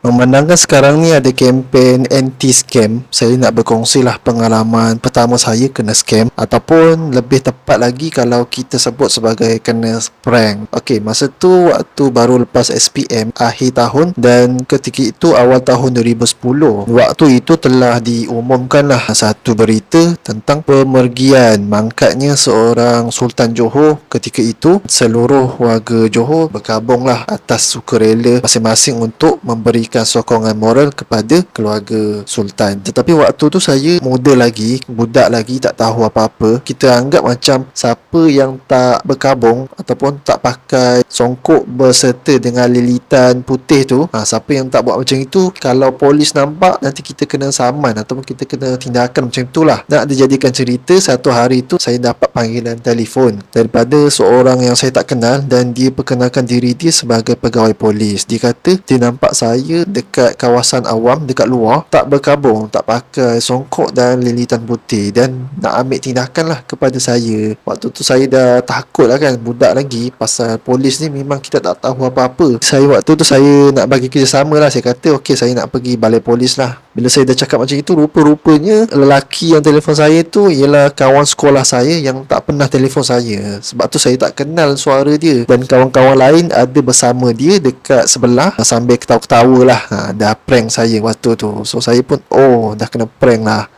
Memandangkan sekarang ni ada kempen anti-scam, saya nak berkongsilah pengalaman pertama saya kena scam, ataupun lebih tepat lagi kalau kita sebut sebagai kena prank. Okey, masa tu waktu baru lepas SPM akhir tahun, dan ketika itu awal tahun 2010. Waktu itu telah diumumkanlah satu berita tentang pemergian mangkatnya seorang Sultan Johor. Ketika itu seluruh warga Johor berkabunglah atas sukarela masing-masing untuk memberikan sokongan moral kepada keluarga Sultan. Tetapi waktu tu saya muda lagi, budak lagi, tak tahu apa-apa. Kita anggap macam siapa yang tak berkabung ataupun tak pakai songkok berserta dengan lilitan putih tu, siapa yang tak buat macam itu, kalau polis nampak nanti kita kena saman ataupun kita kena tindakan macam itulah. Nak dijadikan cerita, satu hari tu saya dapat panggilan telefon daripada seorang yang saya tak kenal, dan dia perkenalkan diri dia sebagai pegawai polis. Dia kata dia nampak saya dekat kawasan awam dekat luar, tak berkabung, tak pakai songkok dan lilitan putih, dan nak ambil tindakan lah kepada saya. Waktu tu saya dah takut lah kan, budak lagi, pasal polis ni memang kita tak tahu apa-apa. Waktu tu saya nak bagi kerjasama lah. Saya kata okey, saya nak pergi balai polis lah. Bila saya dah cakap macam itu, rupa-rupanya lelaki yang telefon saya tu ialah kawan sekolah saya yang tak pernah telefon saya. Sebab tu saya tak kenal suara dia, dan kawan-kawan lain ada bersama dia dekat sebelah sambil ketawa-ketawa lah. Dah prank saya waktu tu. So saya pun dah kena prank lah.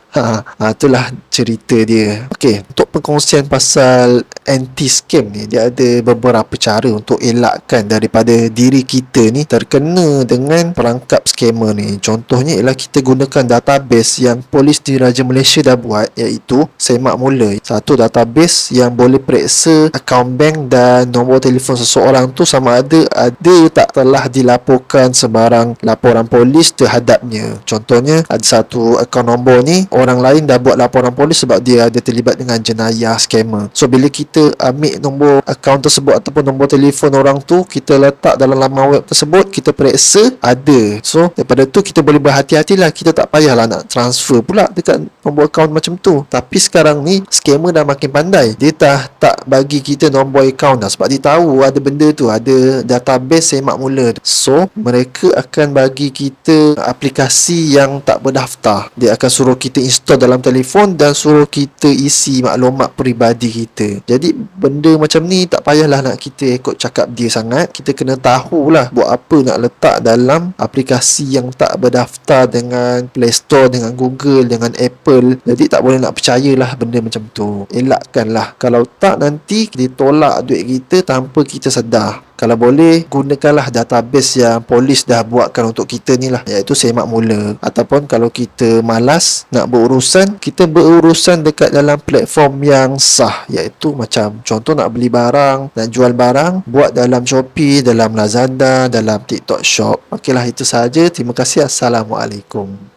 Itulah cerita dia. Okey, untuk perkongsian pasal anti-scam ni, dia ada beberapa cara untuk elakkan daripada diri kita ni terkena dengan perangkap scammer ni. Contohnya ialah kita gunakan database yang polis di Raja Malaysia dah buat, iaitu Semak Mula. Satu database yang boleh periksa akaun bank dan nombor telefon seseorang tu sama ada tak telah dilaporkan sebarang laporan polis terhadapnya. Contohnya ada satu akaun nombor ni, orang lain dah buat laporan polis sebab dia ada terlibat dengan jenayah scammer. So bila kita ambil nombor akaun tersebut ataupun nombor telefon orang tu, kita letak dalam laman web tersebut, kita periksa ada. So daripada tu kita boleh berhati-hatilah, kita tak payahlah nak transfer pula dekat nombor akaun macam tu. Tapi sekarang ni scammer dah makin pandai, dia tak bagi kita nombor akaun dah, sebab dia tahu ada benda tu, ada database Semak Mula. So mereka akan bagi kita aplikasi yang tak berdaftar. Dia akan suruh kita install dalam telefon dan suruh kita isi maklumat peribadi kita. Jadi benda macam ni tak payahlah nak kita ikut cakap dia sangat. Kita kena tahulah buat apa nak letak dalam aplikasi yang tak berdaftar dengan Play Store, dengan Google, dengan Apple. Jadi tak boleh nak percayalah benda macam tu. Elakkanlah. Kalau tak nanti dia tolak duit kita tanpa kita sedar. Kalau boleh, gunakanlah database yang polis dah buatkan untuk kita ni lah, iaitu Semak Mula. Ataupun kalau kita malas nak berurusan, kita berurusan dekat dalam platform yang sah, iaitu macam contoh nak beli barang, nak jual barang, buat dalam Shopee, dalam Lazada, dalam TikTok Shop. Okeylah, itu sahaja. Terima kasih. Assalamualaikum.